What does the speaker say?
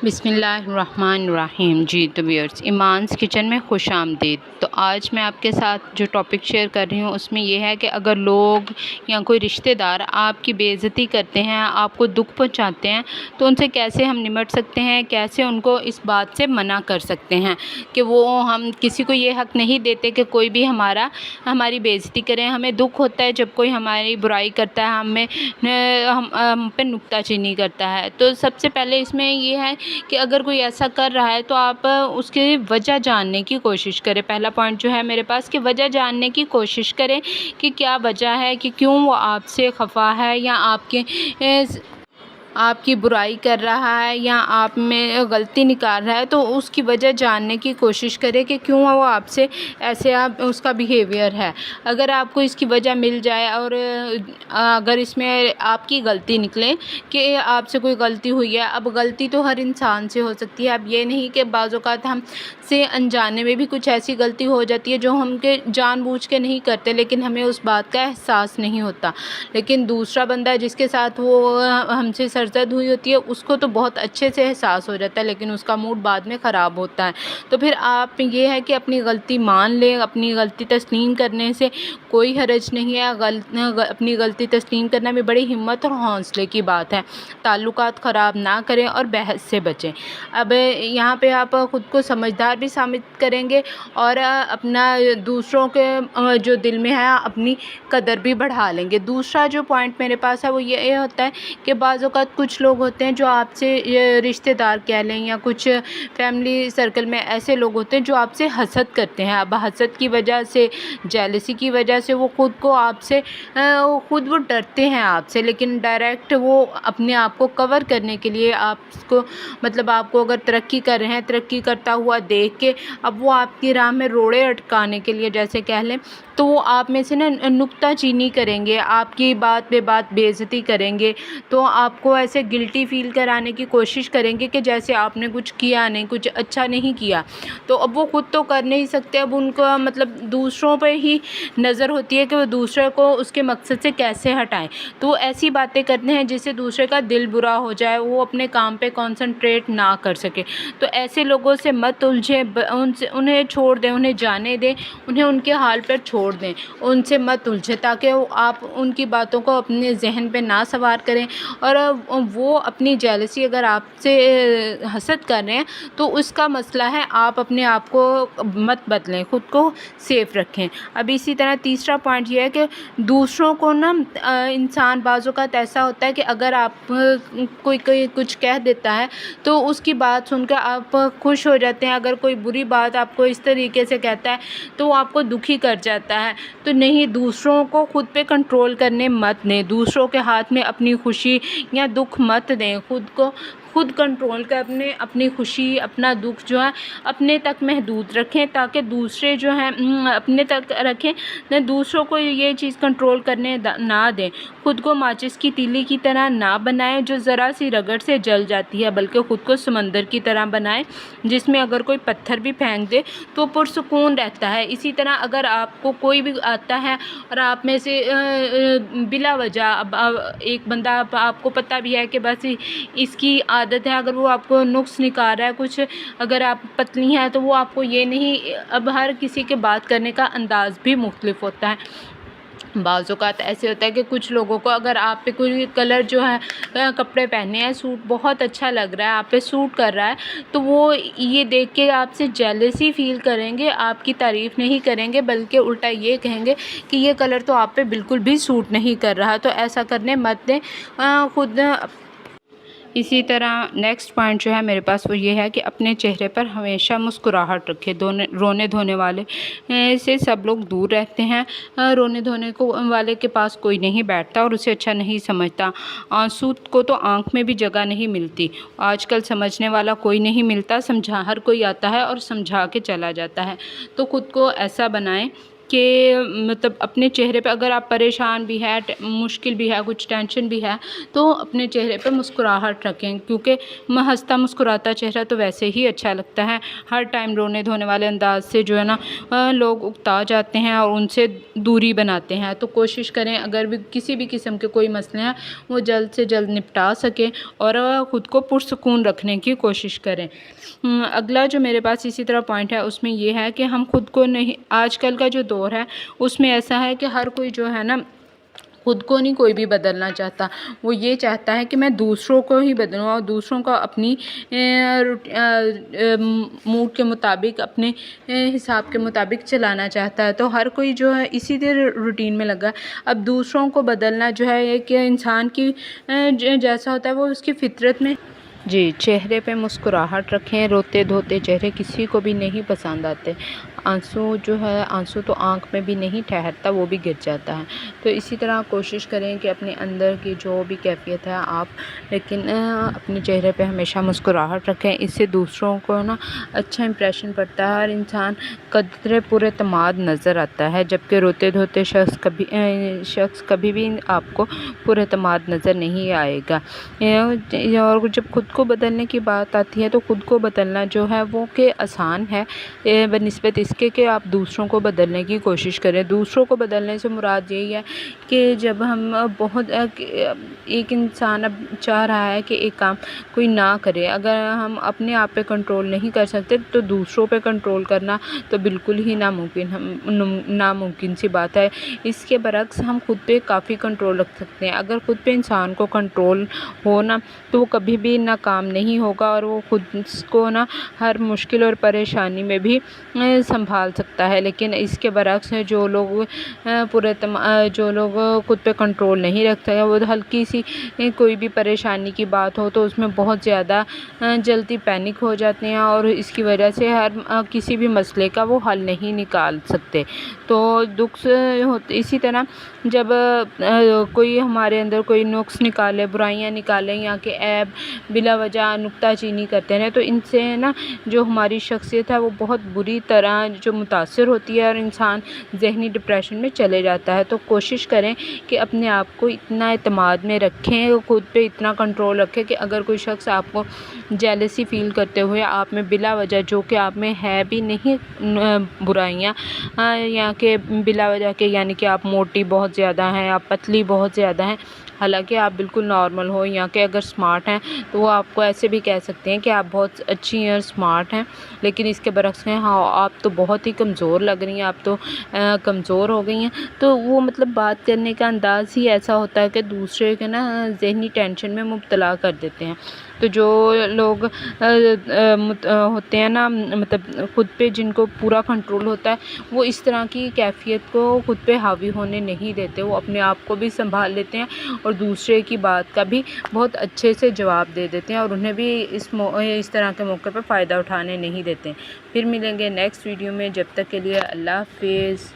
بسم اللہ الرحمن الرحیم۔ جی تو ویورز، ایمانس کچن میں خوش آمدید۔ تو آج میں آپ کے ساتھ جو ٹاپک شیئر کر رہی ہوں اس میں یہ ہے کہ اگر لوگ یا کوئی رشتہ دار آپ کی بے عزتی کرتے ہیں، آپ کو دکھ پہنچاتے ہیں، تو ان سے کیسے ہم نمٹ سکتے ہیں، کیسے ان کو اس بات سے منع کر سکتے ہیں کہ ہم کسی کو یہ حق نہیں دیتے کہ کوئی بھی ہماری بے عزتی کرے۔ ہمیں دکھ ہوتا ہے جب کوئی ہماری برائی کرتا ہے، ہم پہ نکتہ چینی کرتا ہے۔ تو سب سے پہلے اس میں یہ ہے کہ اگر کوئی ایسا کر رہا ہے تو آپ اس کی وجہ جاننے کی کوشش کریں۔ پہلا پوائنٹ جو ہے میرے پاس کہ وجہ جاننے کی کوشش کریں کہ کیا وجہ ہے، کہ کیوں وہ آپ سے خفا ہے یا آپ کی برائی کر رہا ہے یا آپ میں غلطی نکال رہا ہے۔ تو اس کی وجہ جاننے کی کوشش کرے کہ کیوں وہ آپ سے ایسے اس کا بیہیویئر ہے۔ اگر آپ کو اس کی وجہ مل جائے اور اگر اس میں آپ کی غلطی نکلے کہ آپ سے کوئی غلطی ہوئی ہے، اب غلطی تو ہر انسان سے ہو سکتی ہے۔ اب یہ نہیں کہ بعض اوقات ہم سے انجانے میں بھی کچھ ایسی غلطی ہو جاتی ہے جو ہم کے جان بوجھ کے نہیں کرتے، لیکن ہمیں اس بات کا احساس نہیں ہوتا۔ لیکن دوسرا بندہ جس کے ساتھ وہ ہم سے سرزد ہوئی ہوتی ہے، اس کو تو بہت اچھے سے احساس ہو جاتا ہے، لیکن اس کا موڈ بعد میں خراب ہوتا ہے۔ تو پھر آپ یہ ہے کہ اپنی غلطی مان لیں، اپنی غلطی تسلیم کرنے سے کوئی حرج نہیں ہے۔ اپنی غلطی تسلیم کرنا بھی بڑی ہمت اور حوصلے کی بات ہے۔ تعلقات خراب نہ کریں اور بحث سے بچیں۔ اب یہاں پہ آپ خود کو سمجھدار بھی ثابت کریں گے اور اپنا دوسروں کے جو دل میں ہے اپنی قدر بھی بڑھا لیں گے۔ دوسرا جو پوائنٹ میرے پاس ہے وہ یہ ہوتا ہے کہ بعض اوقات کچھ لوگ ہوتے ہیں جو آپ سے رشتہ دار کہہ لیں یا کچھ فیملی سرکل میں ایسے لوگ ہوتے ہیں جو آپ سے حسد کرتے ہیں۔ اب حسد کی وجہ سے، جیلسی کی وجہ سے وہ خود ڈرتے ہیں آپ سے، لیکن ڈائریکٹ وہ اپنے آپ کو کور کرنے کے لیے آپ کو اگر ترقی کر رہے ہیں، ترقی کرتا ہوا دیکھ کے اب وہ آپ کی راہ میں روڑے اٹکانے کے لیے جیسے کہہ لیں، تو وہ آپ میں سے نکتہ چینی کریں گے، آپ کی بات پہ بات بے عزتی کریں گے، تو آپ کو ایسے گلٹی فیل کرانے کی کوشش کریں گے کہ جیسے آپ نے کچھ کیا نہیں، کچھ اچھا نہیں کیا۔ تو اب وہ خود تو کر نہیں سکتے، اب ان کا دوسروں پہ ہی نظر ہوتی ہے کہ وہ دوسرے کو اس کے مقصد سے کیسے ہٹائیں۔ تو وہ ایسی باتیں کرتے ہیں جس سے دوسرے کا دل برا ہو جائے، وہ اپنے کام پہ کنسنٹریٹ نہ کر سکے۔ تو ایسے لوگوں سے مت الجھیں، انہیں چھوڑ دیں، انہیں جانے دیں، انہیں ان کے حال پر چھوڑ دیں، ان سے مت الجھیں تاکہ آپ ان کی باتوں کو اپنے ذہن پہ نہ سوار کریں۔ اور وہ اپنی جیلسی اگر آپ سے حسد کر رہے ہیں تو اس کا مسئلہ ہے، آپ اپنے آپ کو مت بدلیں، خود کو سیف رکھیں۔ اب اسی طرح تیسرا پوائنٹ یہ ہے کہ دوسروں کو انسان بعض اوقات ایسا ہوتا ہے کہ اگر آپ کوئی کچھ کہہ دیتا ہے تو اس کی بات سن کر آپ خوش ہو جاتے ہیں۔ اگر کوئی بری بات آپ کو اس طریقے سے کہتا ہے تو وہ آپ کو دکھی کر جاتا ہے۔ تو نہیں، دوسروں کو خود پہ کنٹرول کرنے مت دیں، دوسروں کے ہاتھ میں اپنی خوشی یا دکھ مت دیں۔ خود کنٹرول کر اپنی خوشی، اپنا دکھ جو ہے اپنے تک محدود رکھیں تاکہ دوسرے جو ہیں اپنے تک رکھیں، دوسروں کو یہ چیز کنٹرول کرنے نہ دیں۔ خود کو ماچس کی تیلی کی طرح نہ بنائیں جو ذرا سی رگڑ سے جل جاتی ہے، بلکہ خود کو سمندر کی طرح بنائیں جس میں اگر کوئی پتھر بھی پھینک دے تو پرسکون رہتا ہے۔ اسی طرح اگر آپ کو کوئی بھی آتا ہے اور آپ میں سے بلا وجہ ایک بندہ آپ کو پتہ بھی ہے کہ بس اس کی عادت ہے، اگر وہ آپ کو نقص نکال رہا ہے کچھ، اگر آپ پتلی ہیں تو وہ آپ کو یہ نہیں، اب ہر کسی کے بات کرنے کا انداز بھی مختلف ہوتا ہے۔ بعض اوقات ایسے ہوتا ہے کہ کچھ لوگوں کو اگر آپ پہ کوئی کلر جو ہے کپڑے پہنے ہیں، سوٹ بہت اچھا لگ رہا ہے، آپ پہ سوٹ کر رہا ہے، تو وہ یہ دیکھ کے آپ سے جیلسی فیل کریں گے، آپ کی تعریف نہیں کریں گے، بلکہ الٹا یہ کہیں گے کہ یہ کلر تو آپ پہ بالکل بھی سوٹ نہیں کر رہا۔ تو ایسا کرنے مت دیں خود۔ اسی طرح نیکسٹ پوائنٹ جو ہے میرے پاس وہ یہ ہے کہ اپنے چہرے پر ہمیشہ مسکراہٹ رکھے۔ رونے دھونے والے سے سب لوگ دور رہتے ہیں۔ رونے دھونے والے کے پاس کوئی نہیں بیٹھتا اور اسے اچھا نہیں سمجھتا۔ آنسو کو تو آنکھ میں بھی جگہ نہیں ملتی۔ آج کل سمجھنے والا کوئی نہیں ملتا، ہر کوئی آتا ہے اور سمجھا کے چلا جاتا ہے۔ تو خود کو ایسا بنائیں کہ مطلب اپنے چہرے پہ اگر آپ پریشان بھی ہے، مشکل بھی ہے، کچھ ٹینشن بھی ہے، تو اپنے چہرے پہ مسکراہٹ رکھیں، کیونکہ ہنستا مسکراتا چہرہ تو ویسے ہی اچھا لگتا ہے۔ ہر ٹائم رونے دھونے والے انداز سے جو ہے نا لوگ اکتا جاتے ہیں اور ان سے دوری بناتے ہیں۔ تو کوشش کریں اگر بھی کسی بھی قسم کے کوئی مسئلے ہیں وہ جلد سے جلد نپٹا سکیں اور خود کو پرسکون رکھنے کی کوشش کریں۔ اگلا جو میرے پاس اسی طرح پوائنٹ ہے اس میں یہ ہے کہ ہم خود کو نہیں، آج کل کا جو دور ہے اس میں ایسا ہے کہ ہر کوئی جو ہے نا خود کو نہیں کوئی بھی بدلنا چاہتا، وہ یہ چاہتا ہے کہ میں دوسروں کو ہی بدلوں اور دوسروں کو اپنی موڈ کے مطابق، اپنے حساب کے مطابق چلانا چاہتا ہے۔ تو ہر کوئی جو ہے اسی طرح روٹین میں لگا ہے۔ اب دوسروں کو بدلنا جو ہے کہ انسان کی جیسا ہوتا ہے وہ اس کی فطرت میں جی چہرے پہ مسکراہٹ رکھیں، روتے دھوتے چہرے کسی کو بھی نہیں پسند آتے۔ آنسو جو ہے، آنسو تو آنکھ میں بھی نہیں ٹھہرتا، وہ بھی گر جاتا ہے۔ تو اسی طرح کوشش کریں کہ اپنے اندر کی جو بھی کیفیت ہے آپ لیکن اپنے چہرے پہ ہمیشہ مسکراہٹ رکھیں، اس سے دوسروں کو نا اچھا امپریشن پڑتا ہے اور انسان قدرے پر اعتماد نظر آتا ہے، جبکہ روتے دھوتے شخص کبھی بھی آپ کو پر اعتماد نظر نہیں آئے گا۔ اور جب خود کو بدلنے کی بات آتی ہے تو خود کو بدلنا جو ہے وہ کہ آسان ہے بنسبت اس کے کہ آپ دوسروں کو بدلنے کی کوشش کریں۔ دوسروں کو بدلنے سے مراد یہی ہے کہ جب ہم ایک انسان اب چاہ رہا ہے کہ ایک کام کوئی نہ کرے، اگر ہم اپنے آپ پہ کنٹرول نہیں کر سکتے تو دوسروں پہ کنٹرول کرنا تو بالکل ہی ناممکن سی بات ہے۔ اس کے برعکس ہم خود پہ کافی کنٹرول رکھ سکتے ہیں۔ اگر خود پہ انسان کو کنٹرول ہو نا تو وہ کبھی بھی ناکام نہیں ہوگا اور وہ خود کو نا ہر مشکل اور پریشانی میں بھی سنبھال سکتا ہے۔ لیکن اس کے برعکس ہے جو لوگ خود پہ کنٹرول نہیں رکھتے، وہ ہلکی سی کوئی بھی پریشانی کی بات ہو تو اس میں بہت زیادہ جلدی پینک ہو جاتے ہیں اور اس کی وجہ سے کسی بھی مسئلے کا وہ حل نہیں نکال سکتے۔ تو دکھ اسی طرح جب کوئی ہمارے اندر کوئی نقص نکالے، برائیاں نکالے یا کہ عیب بلا وجہ نکتہ چینی کرتے ہیں تو ان سے نا جو ہماری شخصیت ہے وہ بہت بری طرح جو متاثر ہوتی ہے اور انسان ذہنی ڈپریشن میں چلے جاتا ہے۔ تو کوشش کریں کہ اپنے آپ کو اتنا اعتماد میں رکھیں، خود پہ اتنا کنٹرول رکھیں کہ اگر کوئی شخص آپ کو جیلسی فیل کرتے ہوئے آپ میں بلا وجہ جو کہ آپ میں ہے بھی نہیں برائیاں یا کہ بلا وجہ کے یعنی کہ آپ موٹی بہت زیادہ ہیں، آپ پتلی بہت زیادہ ہیں، حالانکہ آپ بالکل نارمل ہو، یا کہ اگر سمارٹ ہیں تو وہ آپ کو ایسے بھی کہہ سکتے ہیں کہ آپ بہت اچھی اور سمارٹ ہیں، لیکن اس کے برعکس ہیں ہاں آپ تو بہت ہی کمزور لگ رہی ہیں، آپ تو کمزور ہو گئی ہیں۔ تو وہ مطلب بات کرنے کا انداز ہی ایسا ہوتا ہے کہ دوسرے کے نا ذہنی ٹینشن میں مبتلا کر دیتے ہیں۔ تو جو لوگ ہوتے ہیں نا مطلب خود پہ جن کو پورا کنٹرول ہوتا ہے وہ اس طرح کی کیفیت کو خود پہ حاوی ہونے نہیں دیتے، وہ اپنے آپ کو بھی سنبھال لیتے ہیں اور دوسرے کی بات کا بھی بہت اچھے سے جواب دے دیتے ہیں اور انہیں بھی اس طرح کے موقع پہ فائدہ اٹھانے نہیں دیتے۔ پھر ملیں گے نیکسٹ ویڈیو میں، جب تک کے لیے اللہ حافظ۔